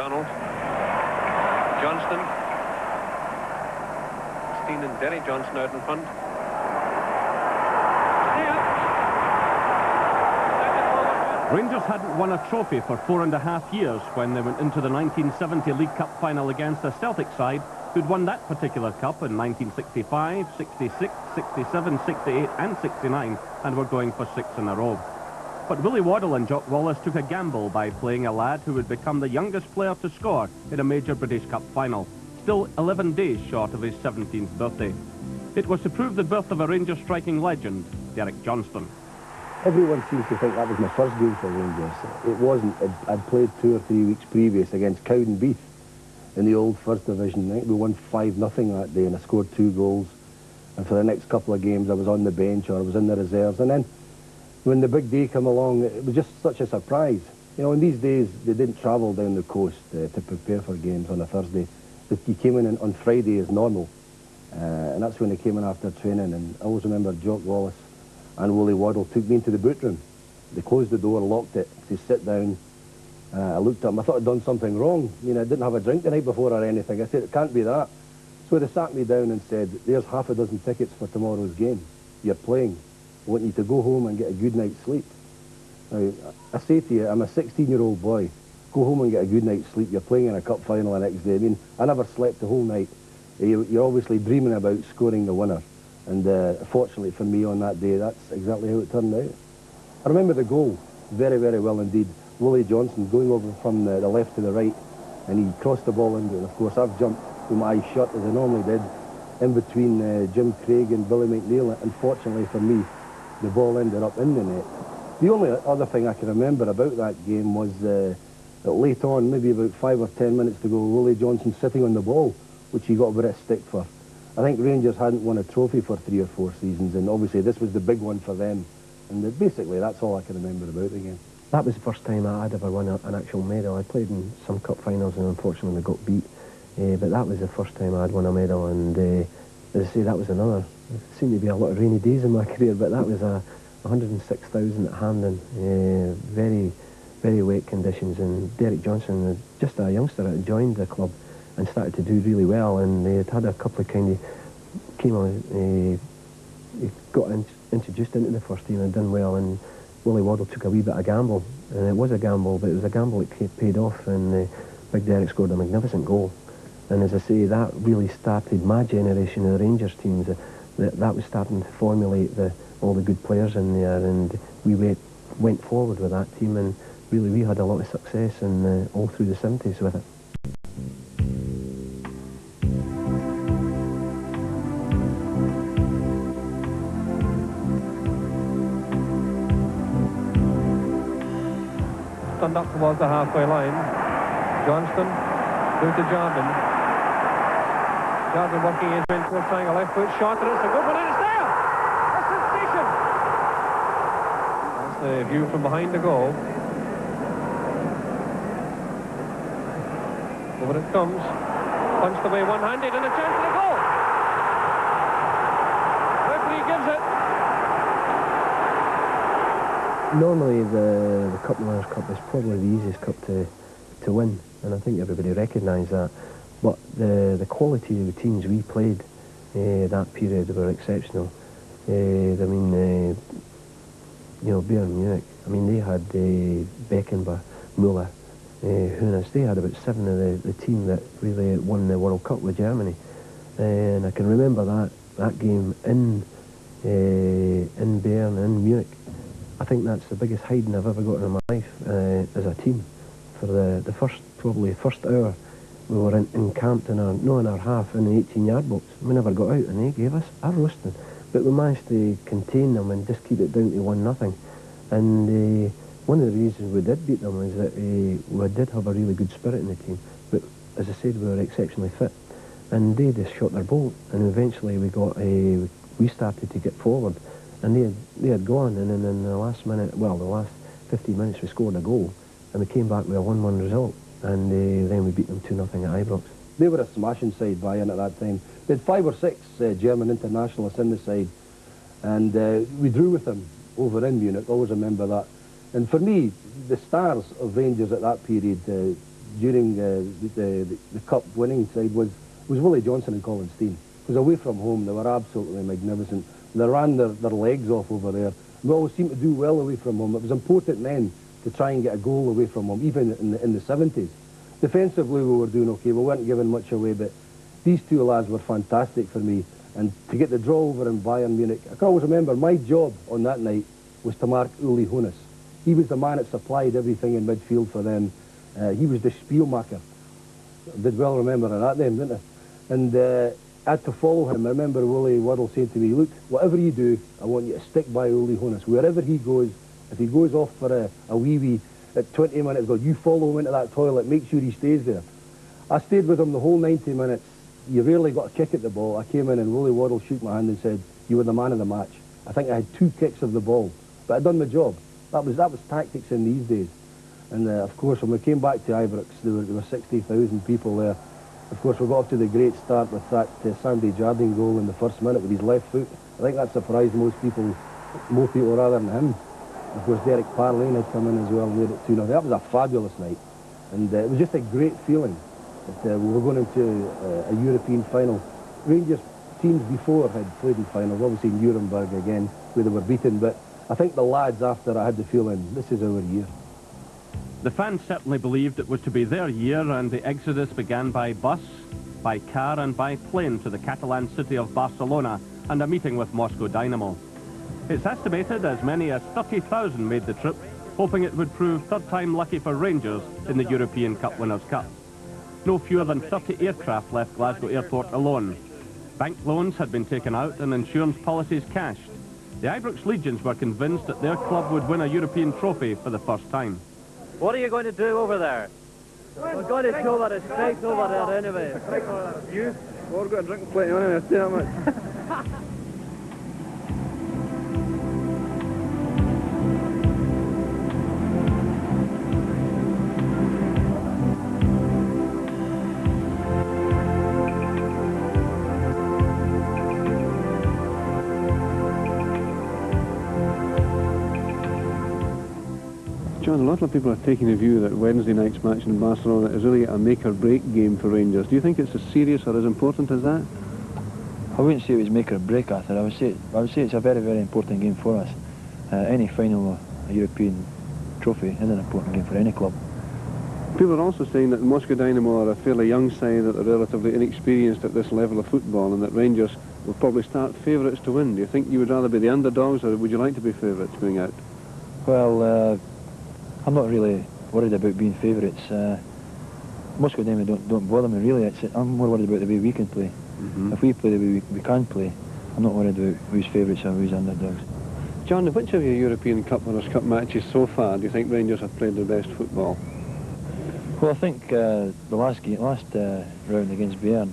MacDonald. Johnstone. Steen and Derry Johnson out in front. Rangers hadn't won a trophy for 4.5 years when they went into the 1970 League Cup final against a Celtic side who'd won that particular cup in 1965, 66, 67, 68 and 69 and were going for 6 in a row. But Willie Waddell and Jock Wallace took a gamble by playing a lad who would become the youngest player to score in a major British Cup final, still 11 days short of his 17th birthday. It was to prove the birth of a Rangers striking legend, Derek Johnstone. Everyone seems to think that was my first game for Rangers. It wasn't. I'd played 2 or 3 weeks previous against Cowdenbeath in the old First Division. I think we won 5-0 that day and I scored 2 goals. And for the next couple of games I was on the bench or I was in the reserves. And then when the big day came along, it was just such a surprise. You know, in these days they didn't travel down the coast to prepare for games on a Thursday. You came in on Friday as normal. And that's when they came in after training. And I always remember Jock Wallace and Willie Waddell took me into the boot room. They closed the door, locked it, to sit down. I looked at them, I thought I'd done something wrong. You know, I didn't have a drink the night before or anything. I said, it can't be that. So they sat me down and said, there's half a dozen tickets for tomorrow's game. You're playing. I want you to go home and get a good night's sleep. Now, I say to you, I'm a 16-year-old boy. Go home and get a good night's sleep. You're playing in a cup final the next day. I mean, I never slept the whole night. You're obviously dreaming about scoring the winner. And fortunately for me on that day, that's exactly how it turned out. I remember the goal very, very well indeed. Willie Johnson going over from the left to the right, and he crossed the ball into it. Of course, I've jumped with my eyes shut, as I normally did, in between Jim Craig and Billy McNeil. Unfortunately for me, the ball ended up in the net. The only other thing I can remember about that game was that late on, maybe about 5 or 10 minutes to go, Willie Johnson sitting on the ball, which he got a bit of stick for. I think Rangers hadn't won a trophy for 3 or 4 seasons, and obviously this was the big one for them. And basically, that's all I can remember about the game. That was the first time I'd ever won an actual medal. I played in some cup finals and unfortunately got beat. But that was the first time I'd won a medal, and as I say, that was another. There seemed to be a lot of rainy days in my career, but that was 106,000 at Hampden. Very, very wet conditions, and Derek Johnstone, just a youngster, had joined the club and started to do really well, and they had a couple of came on, he got introduced into the first team and done well, and Willie Waddell took a wee bit of gamble, and it was a gamble, but it was a gamble that paid off, and Big Derek scored a magnificent goal. And as I say, that really started my generation of the Rangers teams. That was starting to formulate all the good players in there, and we went forward with that team, and really we had a lot of success and all through the 70s with it. Turned up towards the halfway line. Johnstone through to Jardine. Jardine working his way into a triangle left foot shot, and it's a good one, and it's there! That's the station! That's the view from behind the goal. Over it comes. Punched away one-handed, and a chance for the goal! Referee gives it. Normally the Cup Winners' Cup is probably the easiest cup to win, and I think everybody recognised that. But the quality of the teams we played that period were exceptional. I mean, you know, Bayern Munich, I mean, they had Beckenbauer, Müller, Hoeneß. They had about 7 of the team that really won the World Cup with Germany. And I can remember that game in Bayern, in Munich. I think that's the biggest hiding I've ever got in my life as a team. For the first hour, we were encamped in our half in the 18-yard box. We never got out, and they gave us a roasting. But we managed to contain them and just keep it down to 1-0. And one of the reasons we did beat them is that we did have a really good spirit in the team. But as I said, we were exceptionally fit, and they just shot their bolt. And eventually we started to get forward. And they had gone, and then in the last 15 minutes we scored a goal, and we came back with a 1-1 result, and then we beat them 2-0 at Ibrox. They were a smashing side, Bayern, at that time. They had 5 or 6 German internationalists in the side, and we drew with them over in Munich, always remember that. And for me, the stars of Rangers at that period, during the cup winning side was Willie Johnson and Colin Steen. Because away from home, they were absolutely magnificent. They ran their legs off over there. We always seemed to do well away from home. It was important then to try and get a goal away from home, even in the 70s. Defensively, we were doing okay. We weren't giving much away, but these two lads were fantastic for me. And to get the draw over in Bayern Munich, I can always remember my job on that night was to mark Uli Hoeneß. He was the man that supplied everything in midfield for them. He was the Spielmacher. I did well remember that then, didn't I? And I had to follow him. I remember Willie Waddell saying to me, look, whatever you do, I want you to stick by Uli Hoeneß. Wherever he goes, if he goes off for a wee at 20 minutes ago, you follow him into that toilet, make sure he stays there. I stayed with him the whole 90 minutes. You rarely got a kick at the ball. I came in and Willie Waddell shook my hand and said, you were the man of the match. I think I had 2 kicks of the ball, but I'd done my job. That was tactics in these days. And of course, when we came back to Ibrox, there were 60,000 people there. Of course, we got off to the great start with that Sandy Jardine goal in the first minute with his left foot. I think that surprised most people rather than him. Of course, Derek Parlane had come in as well and made it 2-0. That was a fabulous night. And it was just a great feeling that we were going into a European final. Rangers teams before had played in finals, obviously in Nuremberg again, where they were beaten. But I think the lads after I had the feeling, this is our year. The fans certainly believed it was to be their year, and the exodus began by bus, by car and by plane to the Catalan city of Barcelona and a meeting with Moscow Dynamo. It's estimated as many as 30,000 made the trip, hoping it would prove third time lucky for Rangers in the European Cup Winners' Cup. No fewer than 30 aircraft left Glasgow Airport alone. Bank loans had been taken out and insurance policies cashed. The Ibrox Legions were convinced that their club would win a European trophy for the first time. What are you going to do over there? We're going to show that it's straight over there anyway. You? We're going to drink plenty anyway, I'll say that much. John, a lot of people are taking the view that Wednesday night's match in Barcelona is really a make-or-break game for Rangers. Do you think it's as serious or as important as that? I wouldn't say it was make or break, Arthur. I would say it's a very, very important game for us. Any final of a European trophy is an important game for any club. People are also saying that Moscow Dynamo are a fairly young side, that they're relatively inexperienced at this level of football, and that Rangers will probably start favourites to win. Do you think you would rather be the underdogs, or would you like to be favourites going out? Well, I'm not really worried about being favourites. Moscow Dynamo don't bother me really. I'm more worried about the way we can play. If we play the way we can play, I'm not worried about who's favourites or who's underdogs. John, which of your European Cup Winners' Cup matches so far do you think Rangers have played their best football? Well, I think the last round against Bayern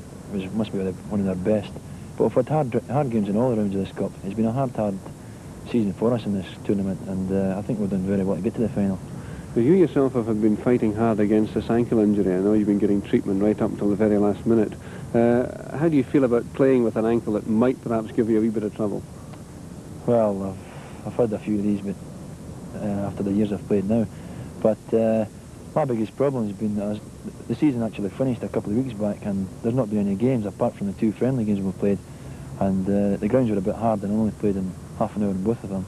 must be one of their best. But we've had hard games in all the rounds of this cup. It's been a hard season for us in this tournament, and I think we're doing very well to get to the final. Well, you yourself have been fighting hard against this ankle injury. I know you've been getting treatment right up until the very last minute. How do you feel about playing with an ankle that might perhaps give you a wee bit of trouble? Well, I've had a few of these, but after the years I've played now. But my biggest problem has been that the season actually finished a couple of weeks back, and there's not been any games apart from the 2 friendly games we've played. And the grounds were a bit hard, and I only played in half an hour in both of them.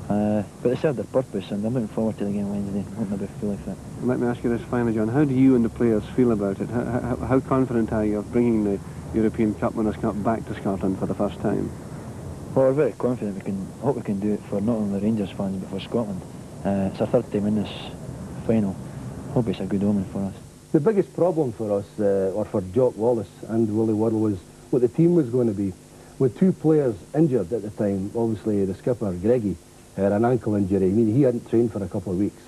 But they served their purpose, and I'm looking forward to the game Wednesday. I want to be fully fit. Let me ask you this finally, John. How do you and the players feel about it? How confident are you of bringing the European Cup Winners' Cup back to Scotland for the first time? Well, we're very confident. I hope we can do it for not only the Rangers fans, but for Scotland. It's our third time in this final. I hope it's a good omen for us. The biggest problem for us, or for Jock Wallace and Willie Waddell, was what the team was going to be. With 2 players injured at the time, obviously the skipper, Greggy, had an ankle injury. I mean, he hadn't trained for a couple of weeks.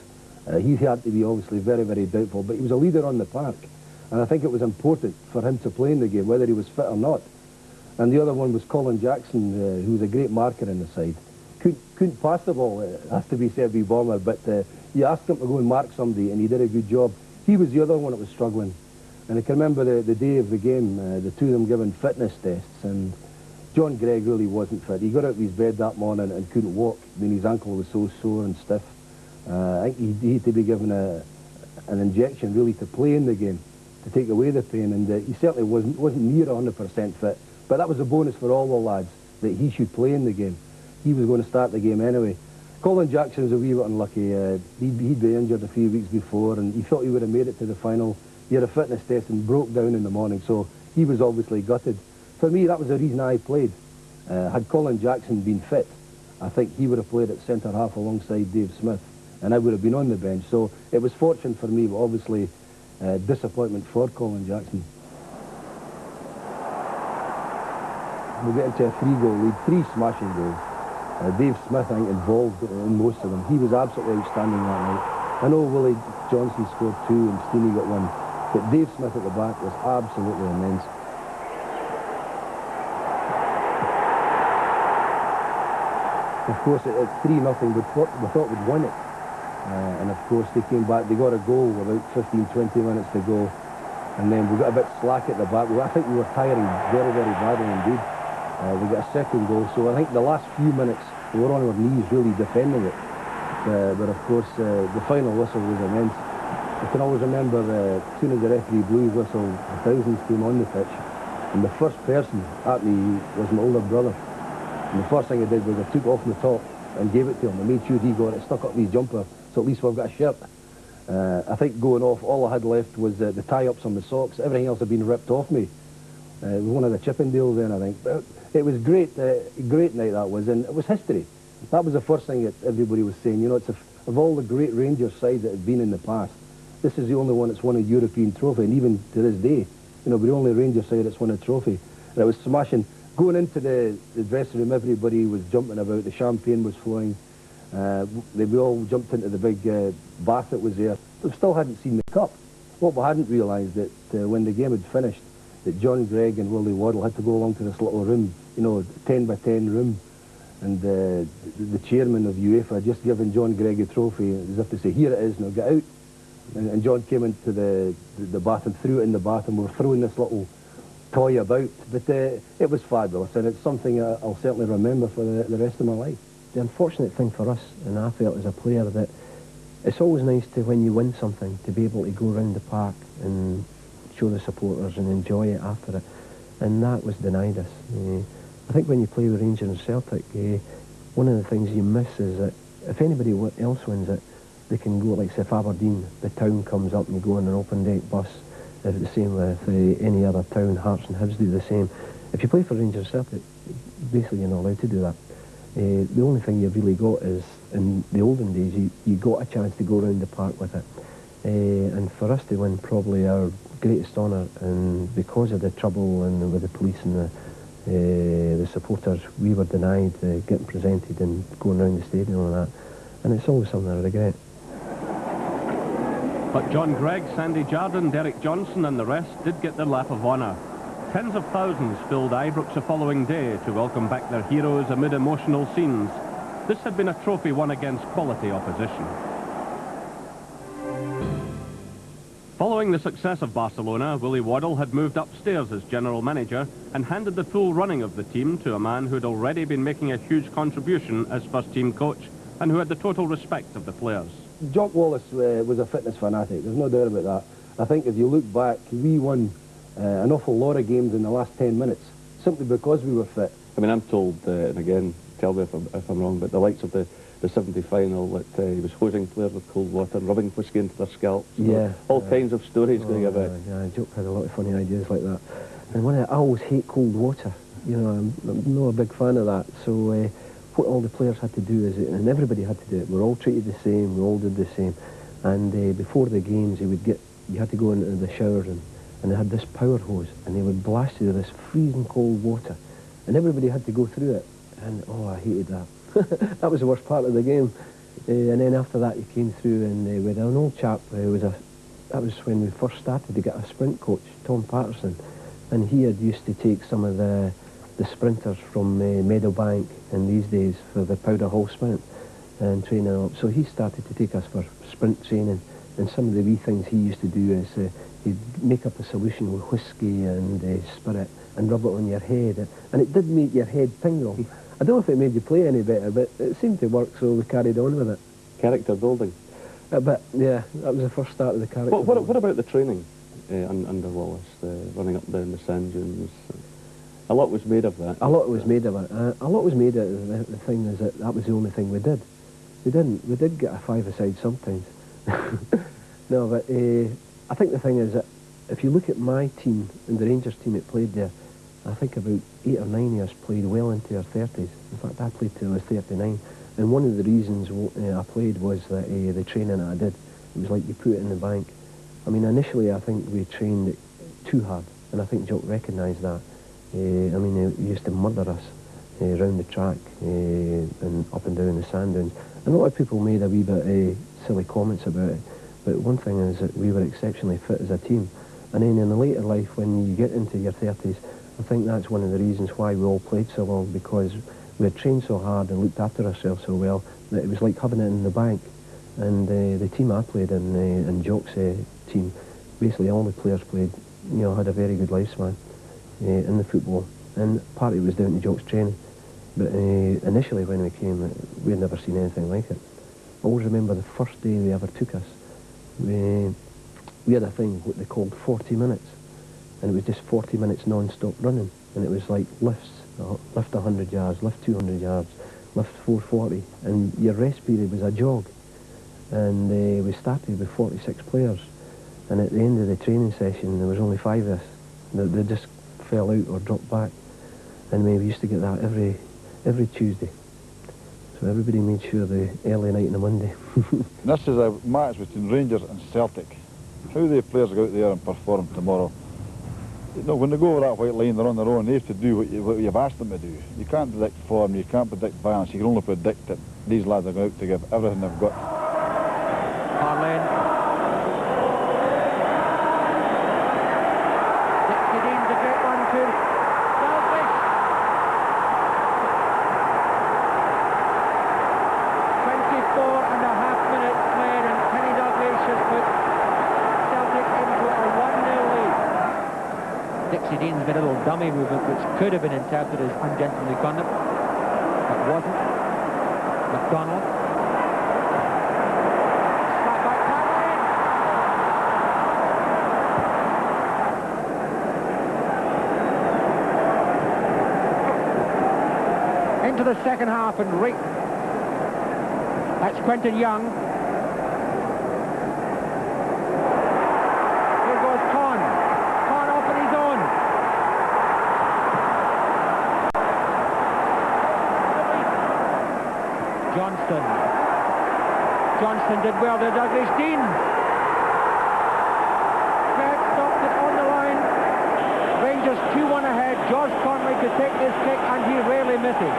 He had to be obviously very, very doubtful, but he was a leader on the park. And I think it was important for him to play in the game, whether he was fit or not. And the other one was Colin Jackson, who was a great marker in the side. Couldn't pass the ball, it has to be said, be Bomber, but you asked him to go and mark somebody, and he did a good job. He was the other one that was struggling. And I can remember the day of the game, the 2 of them given fitness tests, and John Gregg really wasn't fit. He got out of his bed that morning and couldn't walk. I mean, his ankle was so sore and stiff. I think he had to be given an injection really to play in the game, to take away the pain, and he certainly wasn't near 100% fit. But that was a bonus for all the lads, that he should play in the game. He was going to start the game anyway. Colin Jackson was a wee bit unlucky. He'd been injured a few weeks before, and he thought he would have made it to the final. He had a fitness test and broke down in the morning, so he was obviously gutted. For me, that was the reason I played. Had Colin Jackson been fit, I think he would have played at centre-half alongside Dave Smith, and I would have been on the bench. So it was fortune for me, but obviously disappointment for Colin Jackson. We'll get into a 3-goal lead, 3 smashing goals. Dave Smith, I think, involved in most of them. He was absolutely outstanding that night. I know Willie Johnson scored 2 and Steenie got 1, but Dave Smith at the back was absolutely immense. Of course, at 3-0, we thought we'd won it. And of course, they came back, they got a goal with about 15, 20 minutes to go. And then we got a bit slack at the back. I think we were tiring very, very badly indeed. We got a second goal, so I think the last few minutes we were on our knees really defending it. But of course, the final whistle was immense. I can always remember as soon as the referee blew his whistle, the thousands came on the pitch. And the first person at me was my older brother. And the first thing I did was I took off the top and gave it to him. I made sure he got it, stuck up his jumper, so at least we've got a shirt. I think going off, all I had left was the tie-ups on the socks. Everything else had been ripped off me. It was one of the Chippendales then, I think. But it was great, great night that was, and it was history. That was the first thing that everybody was saying. You know, it's of all the great Rangers sides that have been in the past, this is the only one that's won a European trophy, and even to this day, you know, we're the only Rangers side that's won a trophy. And it was smashing. Going into the dressing room, everybody was jumping about, the champagne was flowing. We all jumped into the big bath that was there. We still hadn't seen the cup. What we hadn't realised that when the game had finished, that John Gregg and Willie Waddell had to go along to this little room, you know, 10 by 10 room, and the chairman of UEFA had just given John Gregg a trophy, as if to say, here it is, now get out. And John came into the bath and threw it in the bath, and we were throwing this little toy about. But it was fabulous, and it's something I'll certainly remember for the rest of my life. The unfortunate thing for us, and I felt as a player, that it's always nice to, when you win something, to be able to go around the park and show the supporters and enjoy it after it. And that was denied us. I think when you play with Rangers and Celtic, one of the things you miss is that if anybody else wins it, they can go, like say if Aberdeen, the town comes up and you go on an open deck bus. If the same with any other town, Hearts and Hibs do the same. If you play for Rangers and Celtic, basically you're not allowed to do that. The only thing you've really got is, in the olden days, you got a chance to go around the park with it. And for us to win probably our greatest honour, and because of the trouble and with the police and the supporters, we were denied getting presented and going around the stadium and that. And it's always something I regret. But John Gregg, Sandy Jardine, Derek Johnstone and the rest did get their lap of honour. Tens of thousands filled Ibrox the following day to welcome back their heroes amid emotional scenes. This had been a trophy won against quality opposition. Following the success of Barcelona, Willie Waddell had moved upstairs as general manager and handed the full running of the team to a man who had already been making a huge contribution as first-team coach and who had the total respect of the players. Jock Wallace was a fitness fanatic, there's no doubt about that. I think if you look back, we won an awful lot of games in the last 10 minutes, simply because we were fit. I mean, I'm told, and again, tell me if I'm wrong, but the likes of the 70 final, that he was hosing players with cold water and rubbing whiskey into their scalps. Yeah. All kinds of stories going about. Yeah, Jock had a lot of funny ideas like that. And I always hate cold water. You know, I'm not a big fan of that. So what all the players had to do is, and everybody had to do it, we're all treated the same, we all did the same. And before the games, you had to go into the shower, and they had this power hose, and they would blast you with this freezing cold water. And everybody had to go through it. And, oh, I hated that. That was the worst part of the game. And then after that, you came through, and we had an old chap, that was when we first started to get a sprint coach, Tom Patterson. And he had used to take some of the sprinters from Meadowbank in these days for the Powder Hall sprint and training up. So he started to take us for sprint training, and some of the wee things he used to do is he'd make up a solution with whiskey and spirit and rub it on your head, and it did make your head tingle. I don't know if it made you play any better, but it seemed to work, so we carried on with it. Character building. A bit, yeah. That was the first start of the character. What about the training under Wallace, running up and down the sand dunes? A lot was made of that. A lot was made of it. A lot was made of it. The thing is that was the only thing we did. We did get a five-a-side sometimes. No, but I think the thing is that if you look at my team and the Rangers team that played there, I think about 8 or 9 of us played well into our 30s. In fact, I played till I was 39. And one of the reasons I played was that the training that I did. It was like you put it in the bank. I mean, initially I think we trained it too hard, and I think Jock recognised that. I mean, he used to murder us round the track and up and down the sand dunes. And a lot of people made a wee bit silly comments about it. But one thing is that we were exceptionally fit as a team. And then in the later life, when you get into your 30s, I think that's one of the reasons why we all played so long, because we had trained so hard and looked after ourselves so well that it was like having it in the bank. And the team I played in, and Jock's team, basically all the players played, had a very good lifespan in the football. And partly it was down to Jock's training. But initially when we came, we had never seen anything like it. I always remember the first day they ever took us. We had a thing, what they called 40 minutes. And it was just 40 minutes non-stop running. And it was like lifts, lift 100 yards, lift 200 yards, lift 440. And your rest period was a jog. And we started with 46 players. And at the end of the training session, there was only 5 of us. They just fell out or dropped back. And we used to get that every Tuesday. So everybody made sure the early night on a Monday. This is a match between Rangers and Celtic. How the players go out there and perform tomorrow? When they go over that white line, they're on their own. They have to do what you've asked them to do. You can't predict form, you can't predict balance. You can only predict that these lads are going out to give everything they've got. Harlan. Jardine's a great one too. Selfish. 24.5 minutes played, and Kenny Dalglish has put Celtic into a 1-0 lead. Dixie Dean's got a little dummy movement which could have been interpreted as ungentlemanly conduct, but wasn't. McDonald. Slap back Harlan. Into the second half, and right. That's Quentin Young. Here goes Con. Con off on his own. Johnston. Johnston did well to Douglas Dean. Fred stopped it on the line. Rangers 2-1 ahead. George Conley to take this kick, and he rarely misses.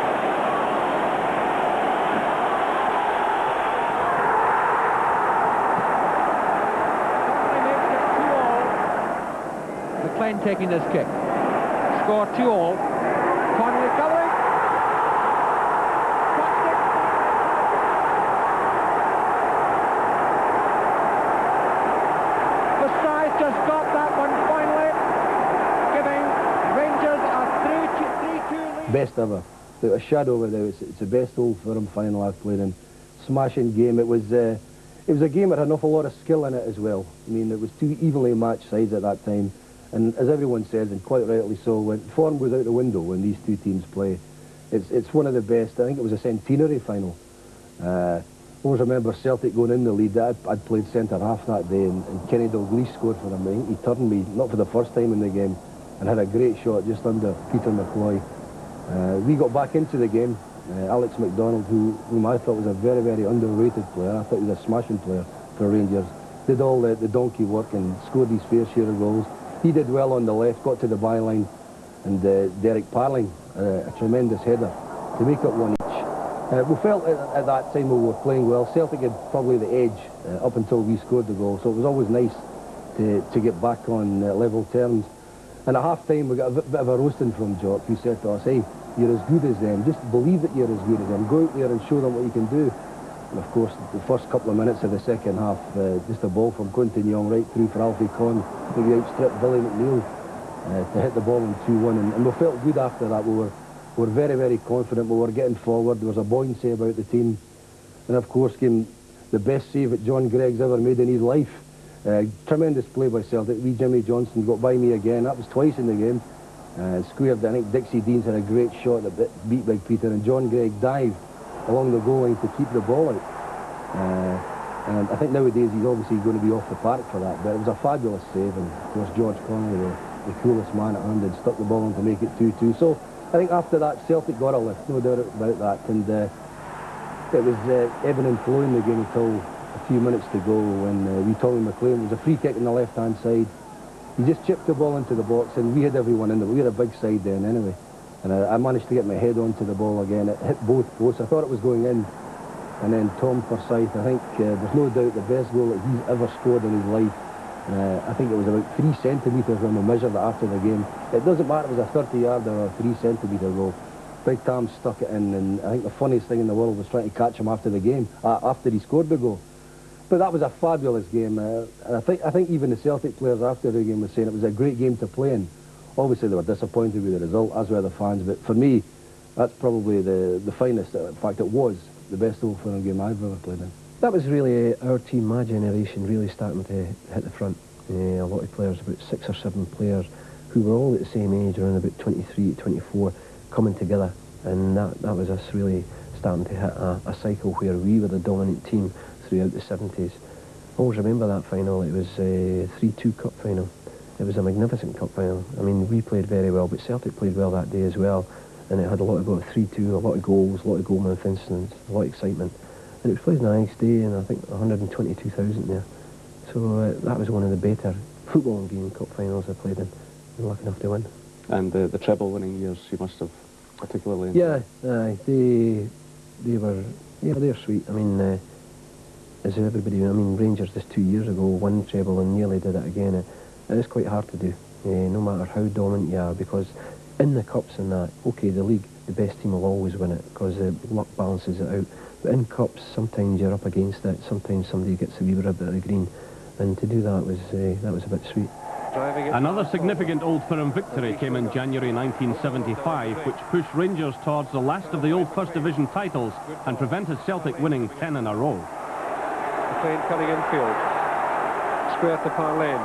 McLean taking this kick. Score 2-all. Conley covering. Touched it. Forsyth just got that one finally, giving Rangers a 3-2 lead. Best ever. Without a shadow of a doubt, it's the best Old Firm final I've played in. Smashing game. It was a game that had an awful lot of skill in it as well. I mean, it was 2 evenly matched sides at that time. And as everyone says, and quite rightly so, when form was out the window when these 2 teams play. It's one of the best. I think it was a centenary final. I always remember Celtic going in the lead. I'd played centre-half that day, and Kenny Dalglish scored for them. I think he turned me, not for the first time in the game, and had a great shot just under Peter McCloy. We got back into the game. Alex McDonald, whom I thought was a very, very underrated player. I thought he was a smashing player for Rangers. Did all the donkey work and scored his fair share of goals. He did well on the left, got to the byline, and Derek Parling, a tremendous header to make it 1 each. We felt at that time we were playing well. Celtic had probably the edge up until we scored the goal, so it was always nice to get back on level terms. And at half-time we got a bit of a roasting from Jock, who said to us, hey, you're as good as them, just believe that you're as good as them, go out there and show them what you can do. And of course, the first couple of minutes of the second half, just a ball from Quentin Young right through for Alfie Conn. Maybe outstripped Billy McNeil to hit the ball in 2-1. And we felt good after that. We were very, very confident. We were getting forward. There was a buoyancy about the team. And of course came the best save that John Gregg's ever made in his life. Tremendous play by Celtic. Wee Jimmy Johnstone got by me again. That was twice in the game. Squared. I think Dixie Deans had a great shot that beat Big Peter, and John Gregg dived along the goal line to keep the ball out. And I think nowadays he's obviously going to be off the park for that, but it was a fabulous save, and of course George Conley, the coolest man at hand, had stuck the ball in to make it 2-2. So I think after that Celtic got a lift, no doubt about that, and it was ebbing and flowing the game until a few minutes to go when wee Tommy McLean, it was a free kick on the left hand side. He just chipped the ball into the box, and we had everyone in there. We had a big side then anyway, and I managed to get my head onto the ball again. It hit both posts. I thought it was going in. And then Tom Forsyth, I think there's no doubt the best goal that he's ever scored in his life. I think it was about 3 centimetres when we measured it after the game. It doesn't matter if it was a 30-yarder or a 3 centimetre goal. Big Tom stuck it in, and I think the funniest thing in the world was trying to catch him after the game, after he scored the goal. But that was a fabulous game. And I think even the Celtic players after the game were saying it was a great game to play in. Obviously they were disappointed with the result, as were the fans, but for me, that's probably the finest. In fact, it was the best Old Firm game I've ever played in. That was really our team, my generation, really starting to hit the front. A lot of players, about 6 or 7 players, who were all at the same age, around about 23, 24, coming together. And that was us really starting to hit a cycle where we were the dominant team throughout the 70s. I always remember that final. It was a 3-2 cup final. It was a magnificent cup final. I mean, we played very well, but Celtic played well that day as well. And it had a lot of 3-2, a lot of goals, a lot of goal-mouth incidents, a lot of excitement. And it was played on a nice day, and I think 122,000 there. So that was one of the better football game cup finals I played in, and lucky enough to win. And the treble-winning years you must have particularly enjoyed. Yeah, they're sweet. I mean, as everybody, I mean, Rangers just 2 years ago won treble and nearly did it again. It is quite hard to do, no matter how dominant you are, because in the cups and that, okay, the league, the best team will always win it because luck balances it out. But in cups, sometimes you're up against it. Sometimes somebody gets a wee rib at the green, and to do that was a bit sweet. Another significant Old Firm victory came in January 1975, which pushed Rangers towards the last of the old First Division titles and prevented Celtic winning 10 in a row. McLean cutting infield. Square to Parlane.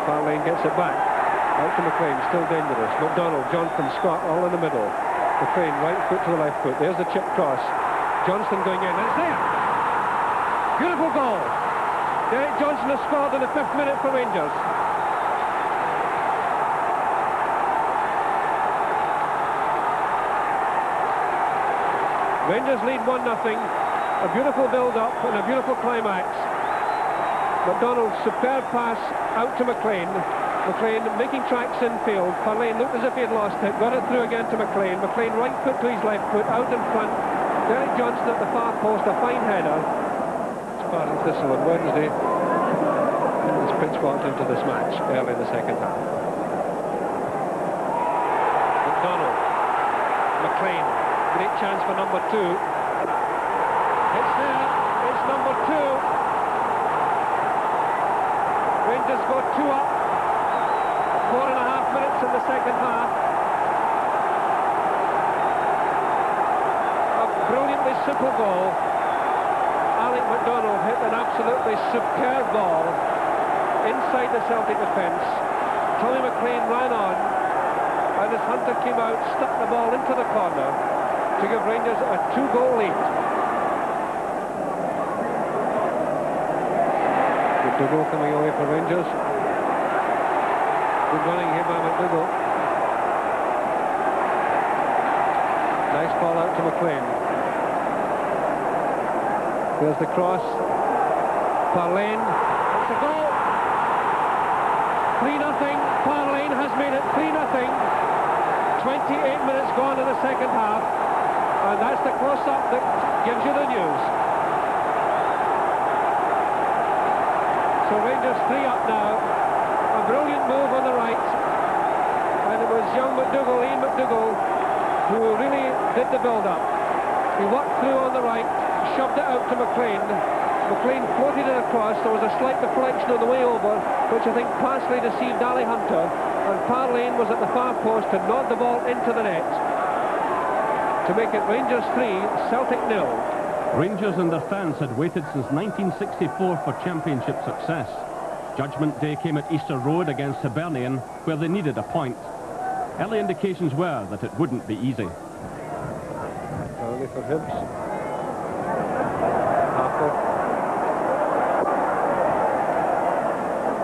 Parlane gets it back. Out to McLean, still dangerous. McDonald, Johnson, Scott, all in the middle. McLean, right foot to the left foot. There's the chip cross. Johnston going in, and it's there! Beautiful goal! Derek Johnson has scored in the 5th minute for Rangers. Rangers lead 1-0. A beautiful build-up and a beautiful climax. McDonald's superb pass out to McLean. McLean making tracks infield. Parlane looked as if he had lost it. Got it through again to McLean. McLean right foot to his left foot, out in front. Derek Johnson at the far post, a fine header. Spartan Thistle on Wednesday. This pitch walked into this match early in the second half. McDonald. McLean. Great chance for number 2. It's there. It's number 2. Rangers go 2 up. 4.5 minutes in the second half. A brilliantly simple goal. Alec MacDonald hit an absolutely superb ball inside the Celtic defence. Tommy McLean ran on, and as Hunter came out, stuck the ball into the corner to give Rangers a 2-goal lead. McDougall coming away for Rangers. Good running here by McDougall. Nice ball out to McLean. There's the cross. Parlane. It's a goal. 3-0. Parlane has made it 3-0. 28 minutes gone in the second half. And that's the close-up that gives you the news. So Rangers 3 up now. A brilliant move on the right, and it was young McDougall, Ian McDougall, who really did the build-up. He worked through on the right, shoved it out to McLean. McLean floated it across. There was a slight deflection on the way over, which I think partially deceived Ali Hunter, and Parlane was at the far post to nod the ball into the net to make it Rangers 3, Celtic 0. Rangers and their fans had waited since 1964 for championship success. Judgment Day came at Easter Road against Hibernian, where they needed a point. Early indications were that it wouldn't be easy. Early for Hibs. Harper.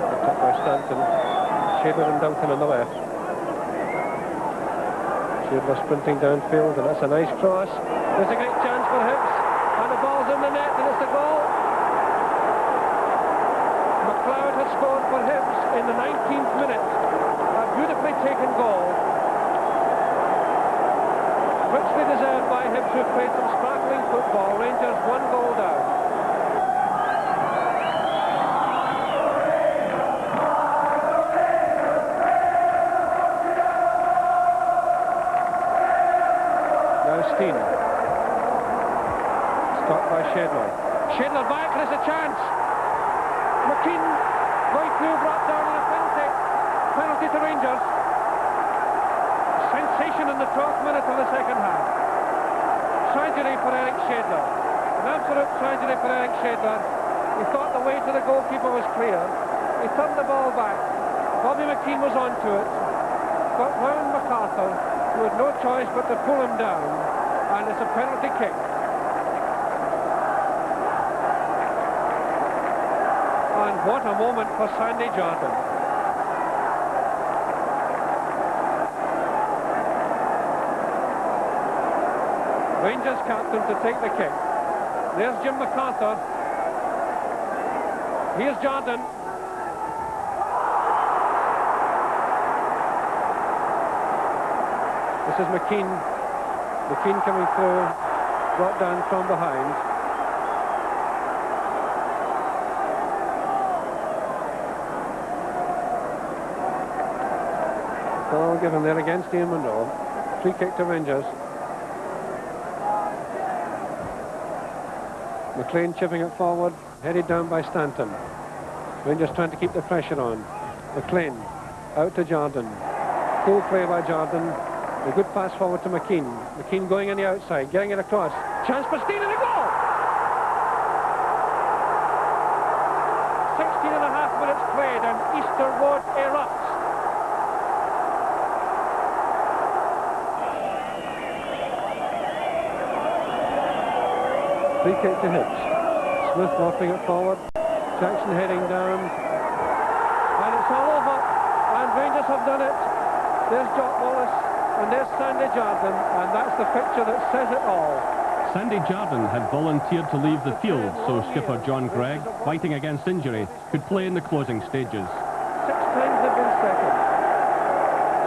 Picked up by Stanton. Shadler and Duncan on the left. Shadler sprinting downfield, and that's a nice cross. There's a great chance for Hibs. And the ball's in the net, and it's a goal. McLeod has scored for Hibs in the 19th minute. A beautifully taken goal. Richly deserved by Hibs, who've played some sparkling football. Rangers 1 goal down. Now Steen. Stopped by Shadler. Shadler back, there's a chance. McKean going through, brought down on a penalty. Penalty to Rangers. Sensation in the 12th minute of the second half. Tragedy for Eric Shadler. An absolute tragedy for Eric Shadler. He thought the way to the goalkeeper was clear. He turned the ball back. Bobby McKean was onto it. Got round MacArthur, who had no choice but to pull him down. And it's a penalty kick. And what a moment for Sandy Jardine. Rangers captain to take the kick. There's Jim MacArthur. Here's Jardine. This is McKean. McKean coming through, brought down from behind. Ball given there against Ian Munro. Free kick to Rangers. McLean chipping it forward, headed down by Stanton. Rangers trying to keep the pressure on. McLean out to Jardine. Cool play by Jardine. A good pass forward to McKean. McKean going on the outside, getting it across. Chance for Steen and a goal! 16 and a half minutes played and Easter Road erupts. Free kick to Hibs. Smith lofting it forward. Jackson heading down. And it's all over. And Rangers have done it. There's Jock Wallace. And there's Sandy Jardine. And that's the picture that says it all. Sandy Jardine had volunteered to leave the field, so skipper John Gregg, fighting against injury, could play in the closing stages. 6 times they've been second.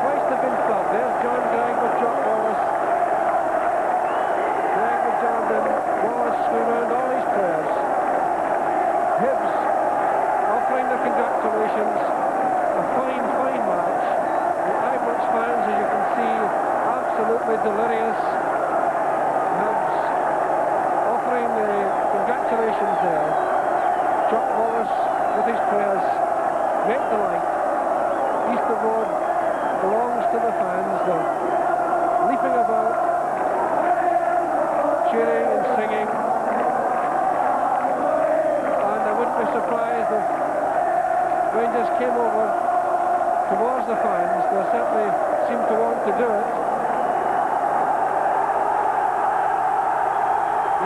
Twice they've been third. There's John Gregg with Jock Wallace. Gregg with Jardine. Wallace around all his players. Hibs offering their congratulations. A fine, fine match. The Ibrox fans, as you can see, absolutely delirious. Hibs offering the congratulations there. Jock Wallace with his players. Great delight. Easter Road belongs to the fans. They're leaping about, cheering and singing. And I wouldn't be surprised if Rangers came over towards the fans. They certainly seem to want to do it.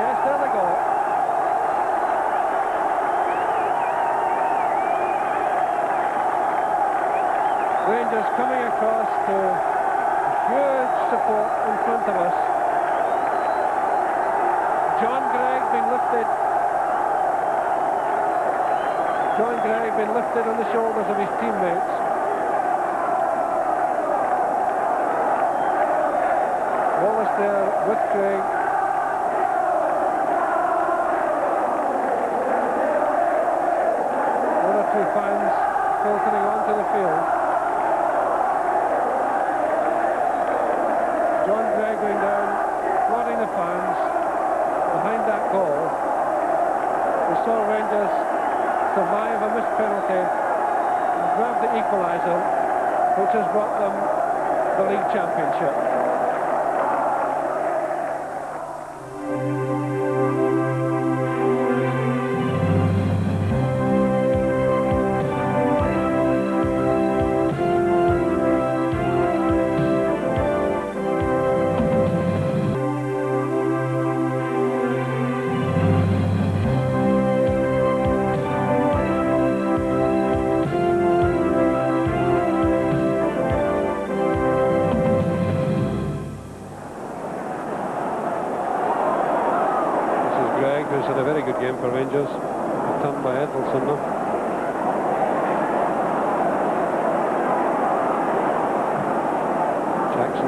Yes, there they go. Rangers coming across to huge support in front of us. John Gregg being lifted. John Gregg being lifted on the shoulders of his teammates. Wallace there with Gregg. One or two fans filtering onto the field. John Gregg going down, flooding the fans behind that goal. We saw Rangers survive a missed penalty and grab the equaliser, which has brought them the league championship.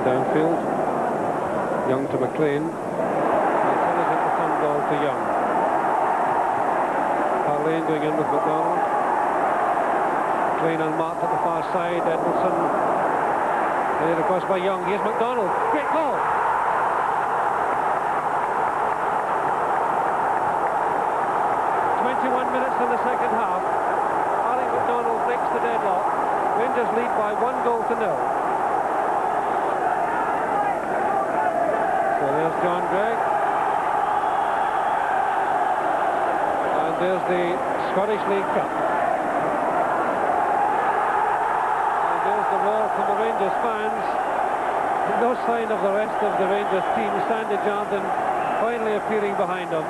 downfield. Young to McLean. Intelligent return ball to Young. Lane going in with McDonald. McLean unmarked at the far side. Edmondson played across by Young. Here's McDonald. Great goal. Minutes in the second half. Harry McDonald breaks the deadlock. Rangers lead by 1-0. So there's John Gregg. And there's the Scottish League Cup. And there's the roar from the Rangers fans. No sign of the rest of the Rangers team. Sandy Jardine finally appearing behind them.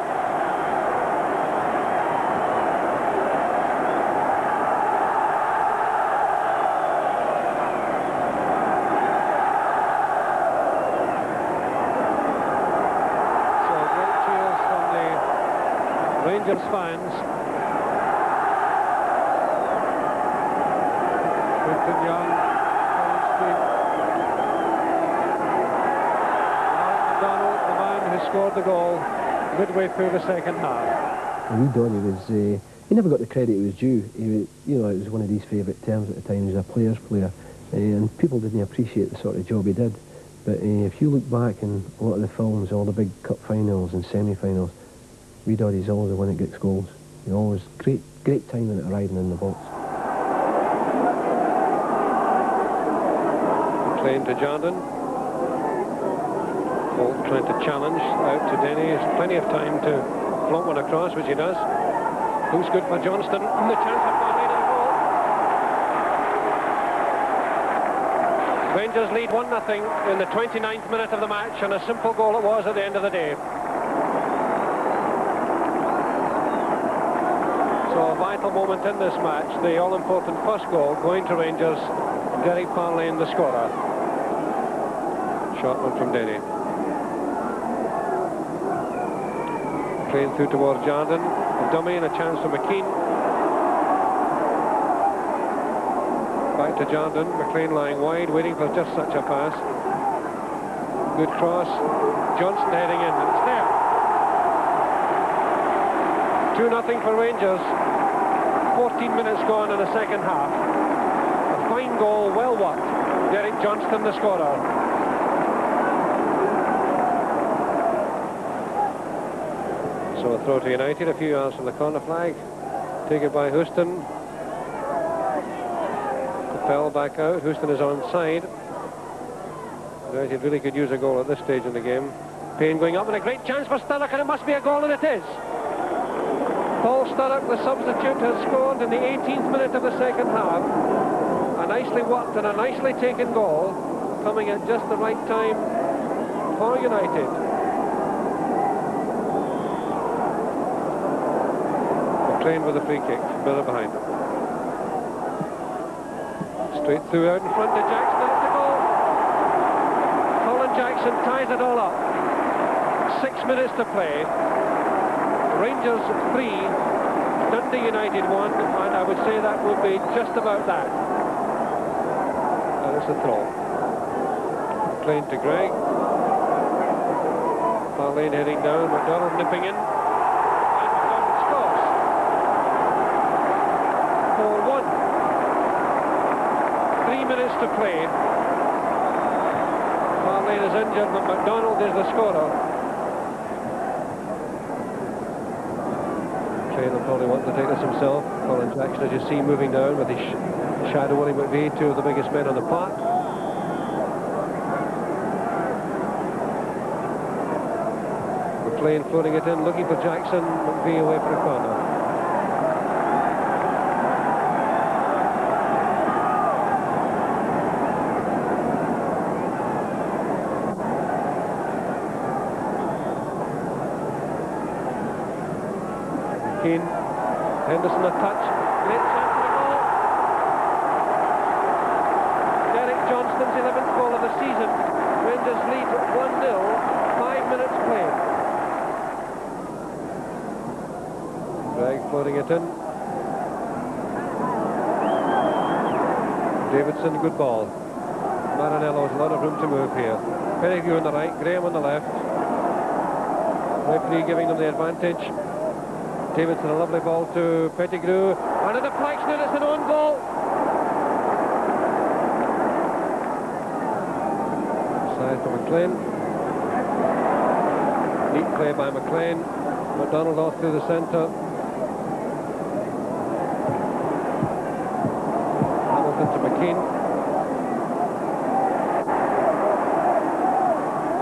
Rangers fans. Quinton Young, McDonald, the man who scored the goal midway through the second half. Wee Donny was, he never got the credit he was due. He was, you know, it was one of these favourite terms at the time. He was a player's player, and people didn't appreciate the sort of job he did. But if you look back in a lot of the films, all the big cup finals and semi-finals, Wee Donny's always the one that gets goals. He always great timing at riding in the box. McLean to Jardine. Holt trying to challenge out to Denny. There's plenty of time to float one across, which he does. Who's good for Johnstone? The chance for Barney to goal. Rangers lead 1-0 in the 29th minute of the match, and a simple goal it was at the end of the day. So a vital moment in this match, the all-important first goal going to Rangers. Derek Parlane, the scorer. Shot one from Denny. Playing through towards Jardine. A dummy and a chance for McKean. Back to Jardine. McLean lying wide, waiting for just such a pass. Good cross. Johnstone heading in, and it's there. 2-0 for Rangers. 14 minutes gone in the second half. A fine goal, well worked. Derek Johnstone, the scorer. So a throw to United, a few yards from the corner flag. Taken by Houston. Fell back out. Houston is onside. United really could use a goal at this stage in the game. Payne going up, and a great chance for Sturrock, and it must be a goal, and it is. Paul Sturrock, the substitute, has scored in the 18th minute of the second half. A nicely worked and a nicely taken goal, coming at just the right time for United. McLean with a free kick, Miller behind him. Straight through out in front to Jackson, it's the goal. Colin Jackson ties it all up. 6 minutes to play. Rangers 3, Dundee United 1, and I would say that would be just about that. And it's a throw. McLean to Gregg. Parlane heading down, McDonald nipping in. And McDonald scores. 4-1. 3 minutes to play. Parlane is injured, but McDonald is the scorer. Will probably want to take this himself. Colin Jackson, as you see, moving down with his shadow Willie McVeigh, two of the biggest men on the park. McLean floating it in, looking for Jackson. McVeigh away for a corner. Keane, Henderson a touch, great chance for a goal. Derek Johnstone's 11th goal of the season. Rangers lead 1-0, 5 minutes played. Gregg floating it in. Davidson, good ball. Maranello has a lot of room to move here. Pettigrew on the right, Graham on the left. Referee giving them the advantage. Davidson, a lovely ball to Pettigrew. And a deflection, and it's an own goal. Side for McLean. Neat play by McLean. McDonald off through the centre. Hamilton to McKean.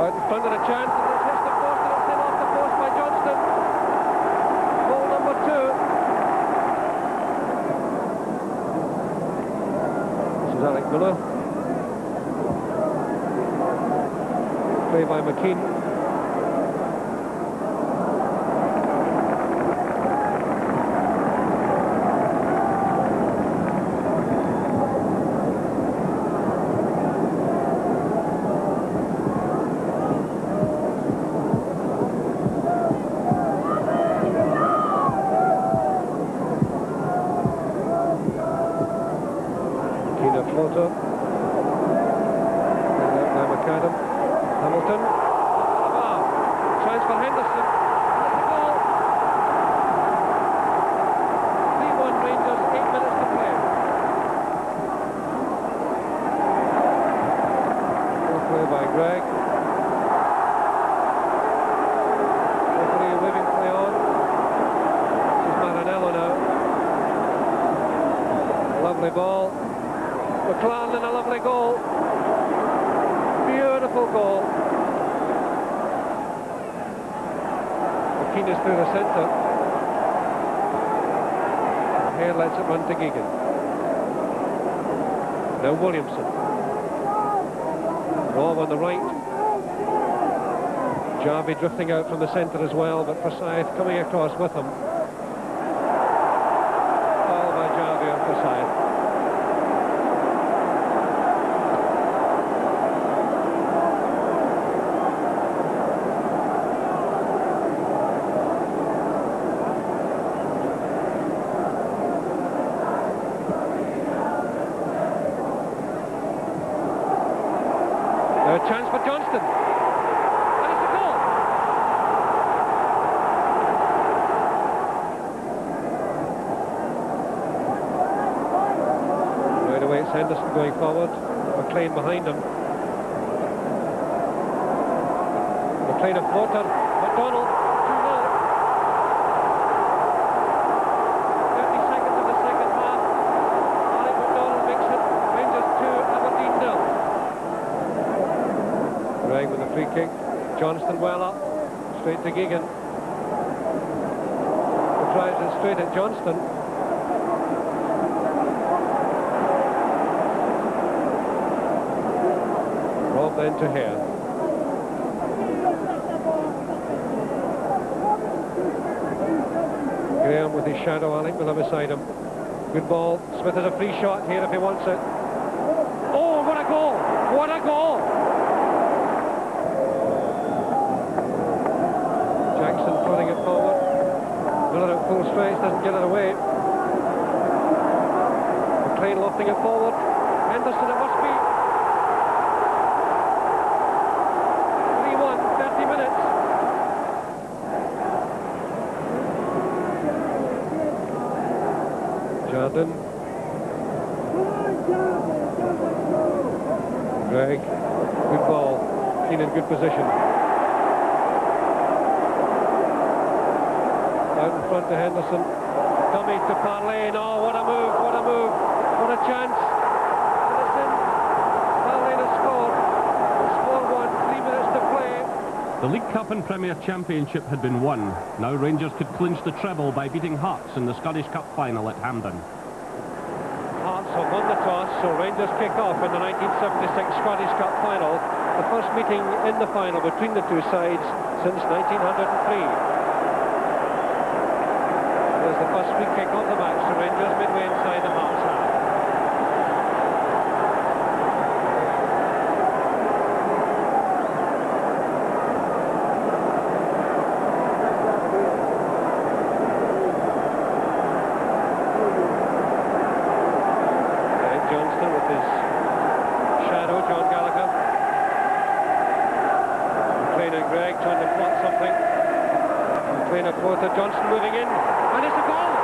Out in front of the chance, and it's hits the post, and it's in off the post by Johnstone. Goal number 2. This is Alec Miller. Play by McKean. Hamilton. Chance for Henderson. That's a goal. 3-1 Rangers, 8 minutes to play. Well play by Greg. Referee waving play on. This is Maranello now. Lovely ball. McLaren, a lovely goal. Beautiful goal. McKean is through the centre. Here lets it run to Geoghegan. Now Williamson. Rob on the right. Jarvie drifting out from the centre as well, but Forsyth coming across with him. Foul by Jarvie on Forsyth. A chance for Johnstone. And it's a goal. Right away it's Henderson going forward. McLean behind him. McLean a floater. McDonald 2-0. 30 seconds of the second half. Alec McDonald makes it. Rangers 2, Aberdeen 0. Greg with a free kick. Johnstone well up. Straight to Geoghegan. He tries it straight at Johnstone. Rob then to Hare. Graham with his shadow, Alec Miller beside him. Good ball. Smith has a free shot here if he wants it. Oh, what a goal! What a goal! Jackson putting it forward. Miller at full stretch, doesn't get it away. McLean lofting it forward. Henderson, it must be. 3-1, 30 minutes. Jardine. Greg, good ball. Keen in good position. Out in front to Henderson. Dummy to Parlane. Oh, what a move, what a move. What a chance. And it's in. Parlane has scored. Score 1, 3 minutes to play. The League Cup and Premier Championship had been won. Now Rangers could clinch the treble by beating Hearts in the Scottish Cup final at Hampden. Hearts have won the toss, so Rangers kick off in the 1976 Scottish Cup final. The first meeting in the final between the two sides since 1903. There's the first free kick of the match to Rangers midway inside the Hearts half. And Johnstone with his shadow, John Both of Johnstone moving in, and it's a goal!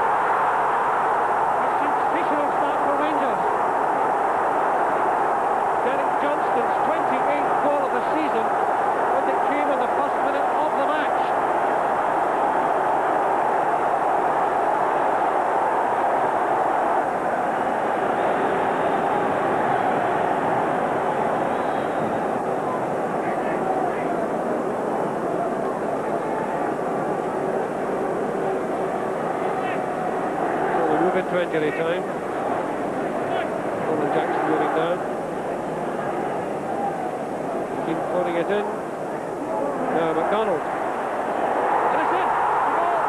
A sensational start for Rangers. Derek Johnstone's 28th goal of the season, and it came in the first minute of the match. Into injury time. Waddell Jackson moving down. Keep putting it in. Now McDonald. And it's in! Goal!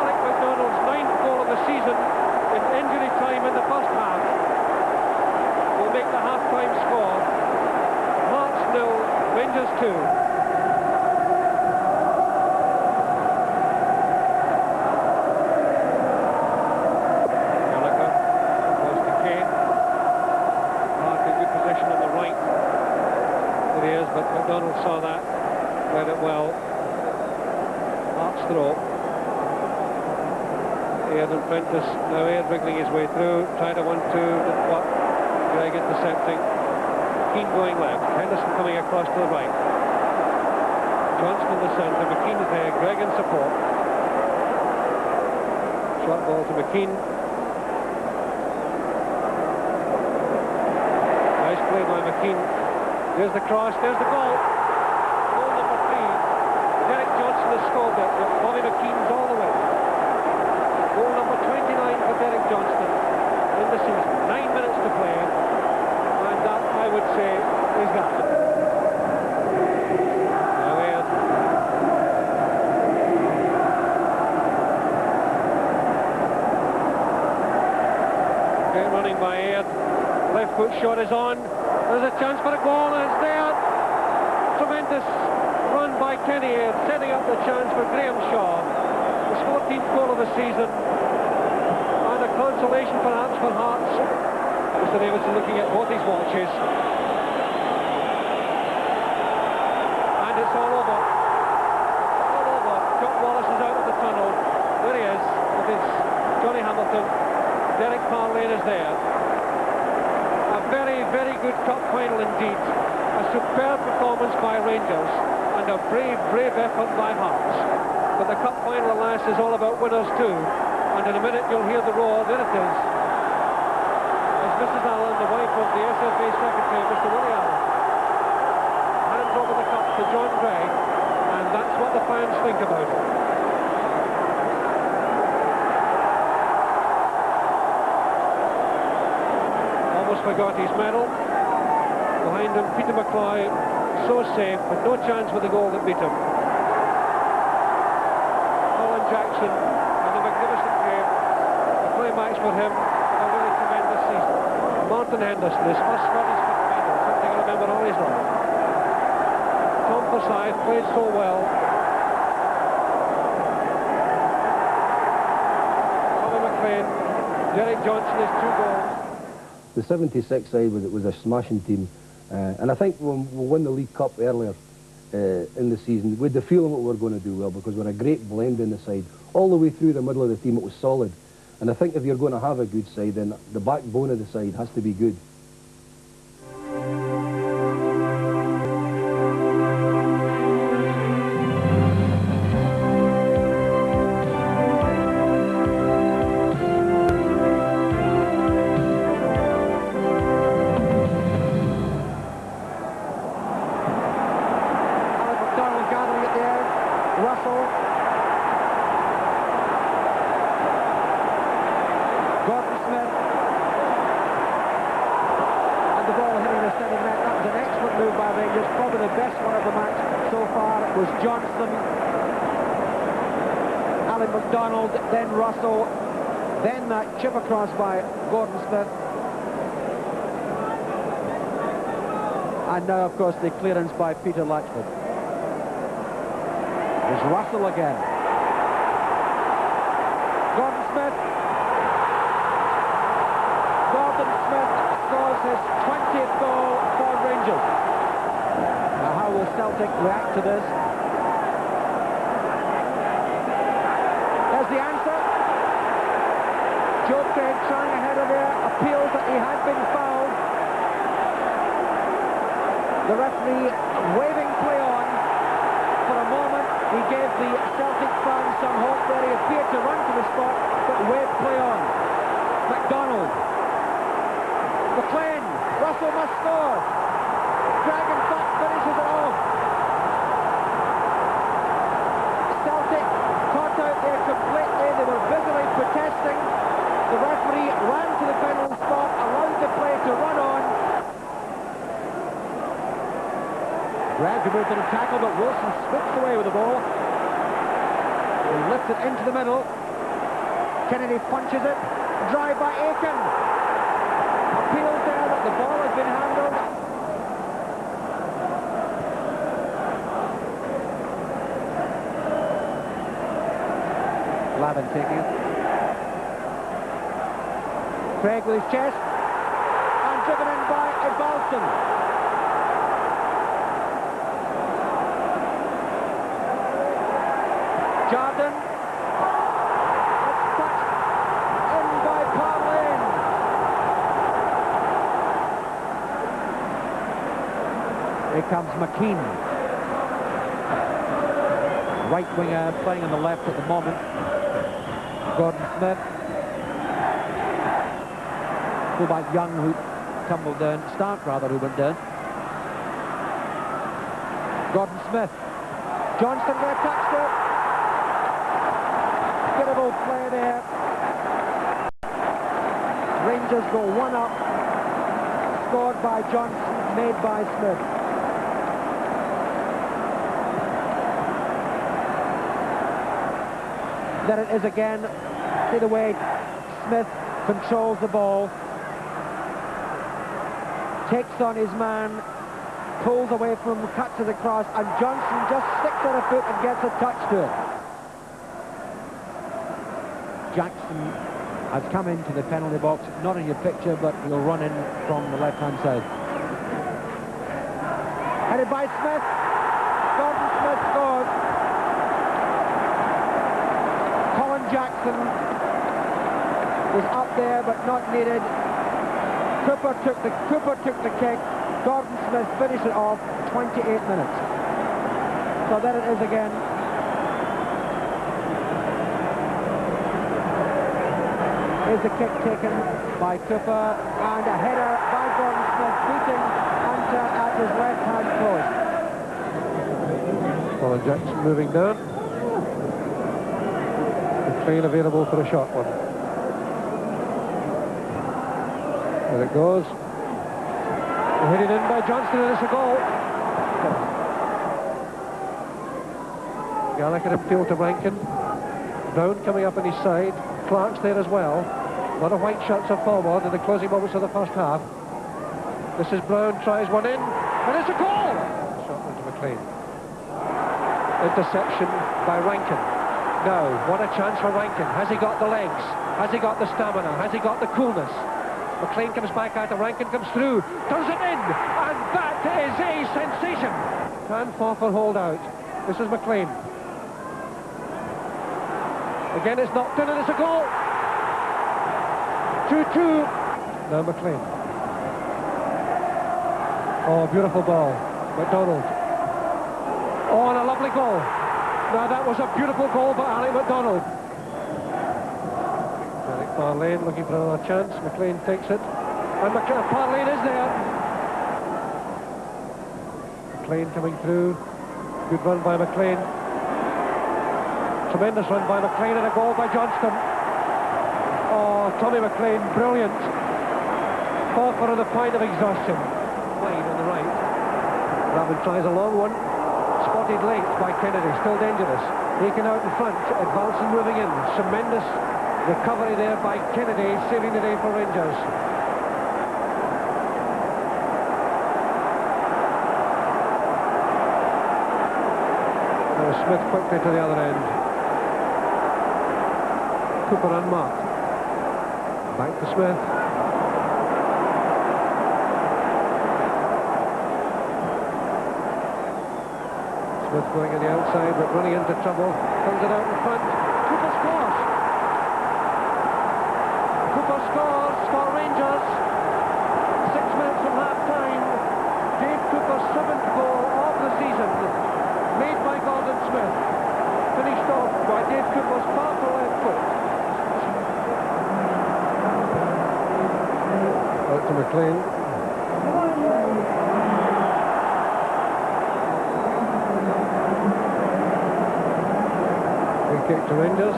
Alec McDonald's 9th goal of the season in injury time in the first half will make the half-time score. Hearts 0, Rangers 2. But McDonald saw that, read it well. Hearts throw. Aird and Prentice, now Aird wriggling his way through, trying to 1-2, didn't work. Gregg intercepting. Keane going left, Henderson coming across to the right. Johnston in the centre, McKean is there, Gregg in support. Short ball to McKean. Nice play by McKean. There's the cross, there's the goal. Goal number 3. Derek Johnstone has scored it, but Bobby McKean's all the way. Goal number 29 for Derek Johnstone in the season. 9 minutes to play, and that, I would say, is that. Now Aird. Great running by Aird. Left foot shot is on. There's a chance for a goal, and it's there. Tremendous run by Kenny Aird, setting up the chance for Graham Shaw. His 14th goal of the season, and a consolation perhaps for Hearts. Mr. Davidson looking at both his watches. And it's all over. All over. Jock Wallace is out of the tunnel. There he is, with his Johnny Hamilton. Derek Parlane is there. Very, very good cup final indeed. A superb performance by Rangers and a brave, brave effort by Hearts. But the cup final, alas, is all about winners too. And in a minute you'll hear the roar. There it is. As Mrs. Allen, the wife of the SFA Secretary, Mr. Willie Allen, hands over the cup to John Gray, and that's what the fans think about it. Forgot his medal. Behind him, Peter McCloy, so safe, but no chance for the goal that beat him. Waddell Jackson, and a magnificent game. A climax for him, a really tremendous season. Martin Henderson, his first Scottish Cup medal, something I remember all his life. Tom Forsyth played so well. Tommy McLean, Derek Johnstone, his 2 goals. The 76 side was a smashing team, and I think when we won the League Cup earlier in the season, we had the feeling that we were going to do well because we're a great blend in the side. All the way through the middle of the team it was solid, and I think if you're going to have a good side, then the backbone of the side has to be good. Then Russell, then that chip across by Gordon Smith, and now of course the clearance by Peter Latchford. There's Russell again. Gordon Smith. Gordon Smith scores his 20th goal for Rangers. Now how will Celtic react to this? There's the answer. Joe Craig trying a header there, appeals that he had been fouled. The referee waving play on. For a moment, he gave the Celtic fans some hope there. He appeared to run to the spot, but waved play on. MacDonald. McLean. Russell must score. Dragon Buck finishes it off. Celtic caught out there completely. They were busily protesting. The referee ran to the penalty spot, allowed the play to run on. Grab to move to the tackle, but Wilson slips away with the ball. He lifts it into the middle. Kennedy punches it. Drive by Aiken. Appeals there that the ball has been handled. Lavin taking it. Craig with his chest. And driven in by Edvalson. Jardine. It's touched in by Parlin. Here comes McKean. Right winger playing on the left at the moment. Gordon Smith. Fullback Young, who tumbled down. Stark, rather, who went down. Gordon Smith. Johnstone there, touched it. Bit of old play there. Rangers go one up. Scored by Johnstone, made by Smith. There it is again. See the way Smith controls the ball. Takes on his man, pulls away from him, cuts it across, and Johnstone just sticks at a foot and gets a touch to it. Jackson has come into the penalty box, not in your picture, but he'll run in from the left-hand side. Headed by Smith. Gordon Smith scores. Colin Jackson was up there, but not needed. Cooper took the kick. Gordon Smith finished it off. 28 minutes. So there it is again. Here's the kick taken by Cooper, and a header by Gordon Smith, beating Hunter at his left-hand post. Colin Jackson moving down. McLean available for a short one. There it goes. Headed in by Johnstone, and it's a goal. Gallagher appealed to Rankin. Brown coming up on his side. Clark's there as well. A lot of white shirts are forward in the closing moments of the first half. This is Brown, tries one in, and it's a goal! Shot into McLean. Interception by Rankin. Now, what a chance for Rankin. Has he got the legs? Has he got the stamina? Has he got the coolness? McLean comes back at him, Rankin comes through, turns it in, and that is a sensation. Can Forfar hold out? This is McLean. Again, it's knocked in, and it's a goal. 2-2. Now McLean. Oh, beautiful ball. MacDonald. Oh, and a lovely goal. Now that was a beautiful goal by Ali MacDonald. Derek Parlin looking for another chance. McLean takes it. And Parlin is there. McLean coming through. Good run by McLean. Tremendous run by McLean, and a goal by Johnstone. Oh, Tommy McLean, brilliant. Forfar on the point of exhaustion. Wide on the right. Lavin tries a long one. Spotted late by Kennedy, still dangerous. Taken out in front, Edvalson moving in. Tremendous recovery there by Kennedy, saving the day for Rangers. Now Smith quickly to the other end. Cooper unmarked. Back to Smith. Smith going on the outside, but running into trouble. Pulls it out in front. Cooper scores. Cooper scores for Rangers. 6 minutes from half-time. Dave Cooper's 7th goal of the season, made by Gordon Smith. Finished off by Dave Cooper's powerful left foot. Out to McLean. Free kick to Rangers.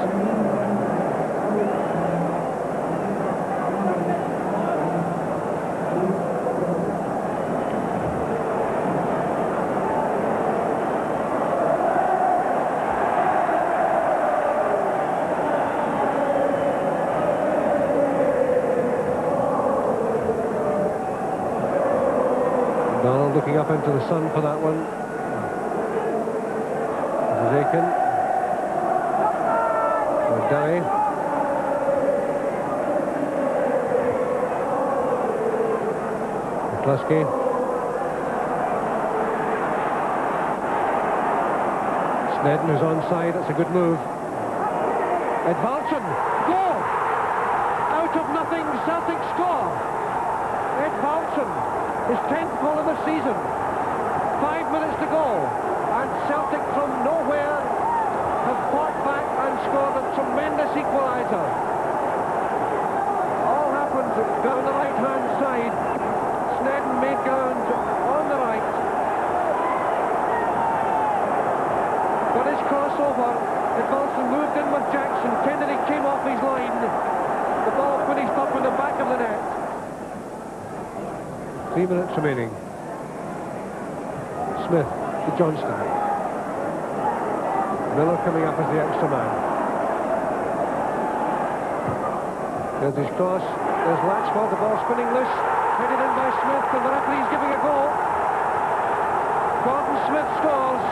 Donald looking up into the sun for that one. This is Aiken. O'Day. McCluskey. Snedden, who's onside. That's a good move. Edvaldsen. Goal! Out of nothing, Celtic score. Edvaldsen. His 10th goal of the season. 5 minutes to go. And Celtic from nowhere have fought back and scored a tremendous equaliser. All happened down the right-hand side. Snedden made ground on the right. Got his crossover. Edvaldsen moved in with Jackson. Kennedy came off his line. The ball finished up in the back of the net. 3 minutes remaining. Smith to Johnston. Miller coming up as the extra man. There's his cross. There's Latchford, the ball spinning loose. Headed in by Smith, and the referee's giving a goal. Gordon Smith scores.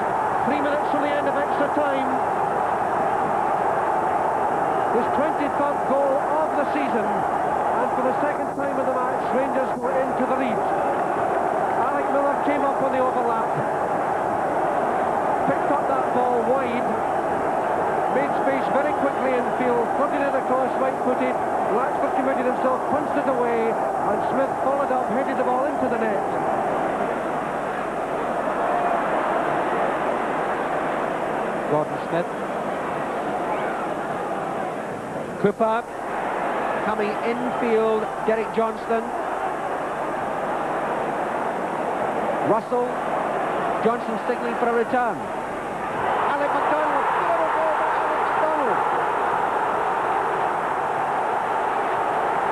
3 minutes from the end of extra time. His 23rd goal of the season. And for the second time in the match, Rangers go into the lead. Alec Miller came up on the overlap. Picked up that ball wide. Made space very quickly in field. Putting it across right-footed. Latchford committed himself, punched it away. And Smith followed up, headed the ball into the net. Gordon Smith. Cooper. Coming infield, Derek Johnston. Russell. Johnson signalling for a return. Alec MacDonald. Beautiful goal by Alec MacDonald.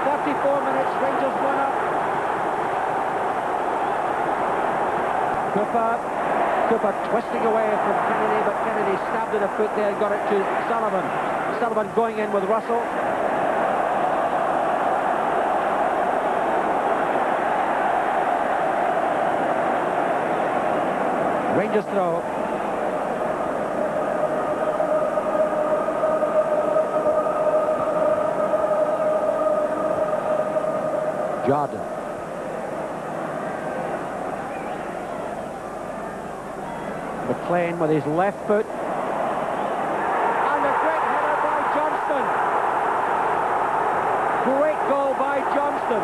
34 minutes, Rangers 1 up. Cooper twisting away from Kennedy, but Kennedy stabbed at a foot there and got it to Sullivan. Sullivan going in with Russell. Rangers throw. Jardine. McLean with his left foot. And a great header by Johnston. Great goal by Johnston.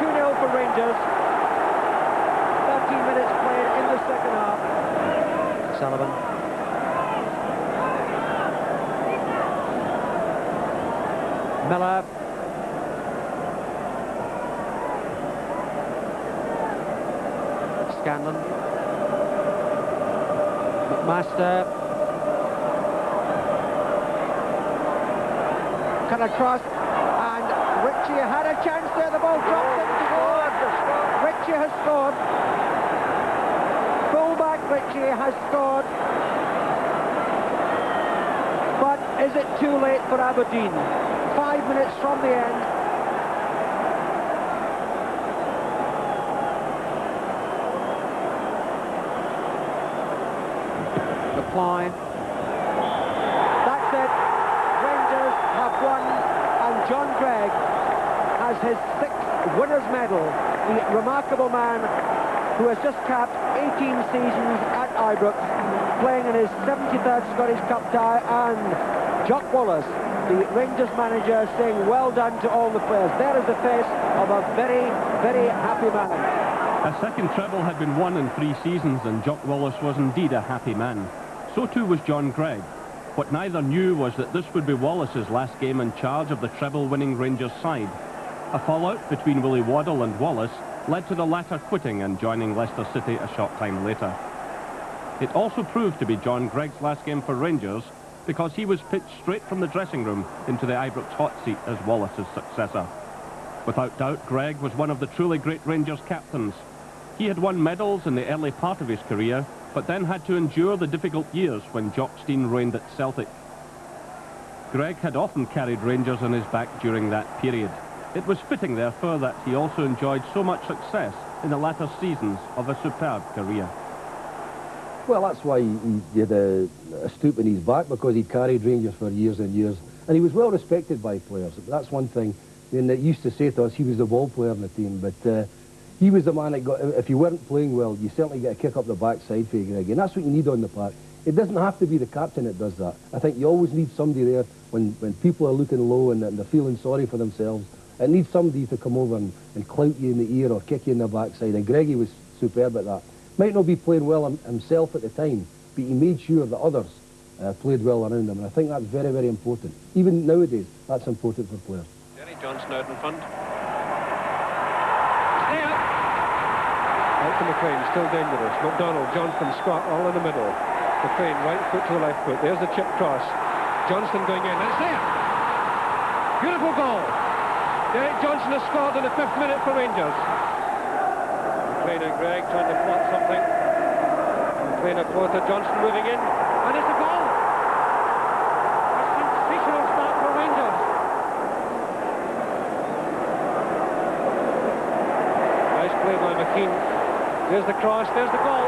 2-0 for Rangers. 13 minutes played in the second half. Sullivan. Miller. Scanlon. McMaster. Cut across. And Ritchie had a chance there. The ball dropped into goal. Ritchie has scored. Fullback Ritchie has scored. But is it too late for Aberdeen? 5 minutes from the end. McLean. That's it. Rangers have won, and John Gregg has his 6th winner's medal. The remarkable man who has just capped 18 seasons at Ibrox, playing in his 73rd Scottish Cup tie, and Jock Wallace, the Rangers manager, saying well done to all the players. There is the face of a very, very happy man. A second treble had been won in 3 seasons, and Jock Wallace was indeed a happy man. So too was John Gregg. What neither knew was that this would be Wallace's last game in charge of the treble-winning Rangers side. A fallout between Willie Waddell and Wallace led to the latter quitting and joining Leicester City a short time later. It also proved to be John Gregg's last game for Rangers, because he was pitched straight from the dressing room into the Ibrox hot seat as Wallace's successor. Without doubt, Gregg was one of the truly great Rangers captains. He had won medals in the early part of his career, but then had to endure the difficult years when Johnstone reigned at Celtic. Gregg had often carried Rangers on his back during that period. It was fitting, therefore, that he also enjoyed so much success in the latter seasons of a superb career. Well, that's why he had a stoop in his back, because he carried Rangers for years and years. And he was well respected by players. That's one thing. I mean, they used to say to us he was the ball player in the team, but he was the man that got, if you weren't playing well, you certainly get a kick up the backside for you, Greg. And that's what you need on the park. It doesn't have to be the captain that does that. I think you always need somebody there when people are looking low and they're feeling sorry for themselves. It needs somebody to come over and clout you in the ear or kick you in the backside. And Greggy was superb at that. Might not be playing well himself at the time, but he made sure that others played well around him. And I think that's very, very important. Even nowadays, that's important for players. Jerry Johnson out in front. Stay out! Out to McLean, still dangerous. McDonald, Johnson, Scott, all in the middle. McLean, right foot to the left foot. There's the chip cross. Johnston going in. That's there! Beautiful goal! Derek Johnson has scored in the 5th minute for Rangers. McLean and Gregg trying to plot something. McLean a quarter, Johnson moving in. And it's a goal! A sensational start for Rangers. Nice play by McKean. There's the cross, there's the goal.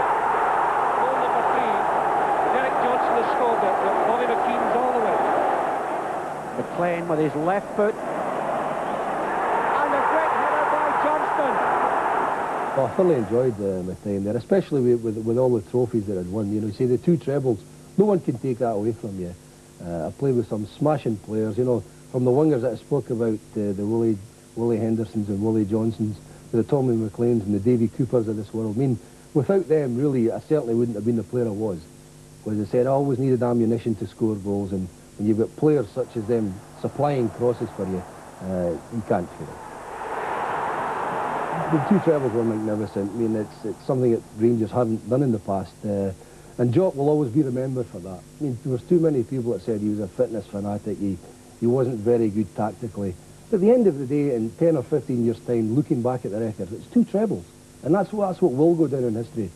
Goal number 3. Derek Johnson has scored it, but Bobby McKean's all the way. McLean with his left foot. And a great header by Johnston. Well, I thoroughly enjoyed my time there, especially with all the trophies that I'd won. You know, you see the 2 trebles, no one can take that away from you. I played with some smashing players, you know, from the wingers that I spoke about, the Willie Hendersons and Willie Johnsons, to the Tommy McLeans and the Davy Coopers of this world. I mean, without them, really, I certainly wouldn't have been the player I was. Because I said, I always needed ammunition to score goals, and when you've got players such as them supplying crosses for you, you can't fail. The 2 trebles were magnificent. I mean, it's something that Rangers haven't done in the past. And Jock will always be remembered for that. I mean, there was too many people that said he was a fitness fanatic, he wasn't very good tactically. But at the end of the day, in 10 or 15 years' time, looking back at the records, it's 2 trebles. And that's what will go down in history.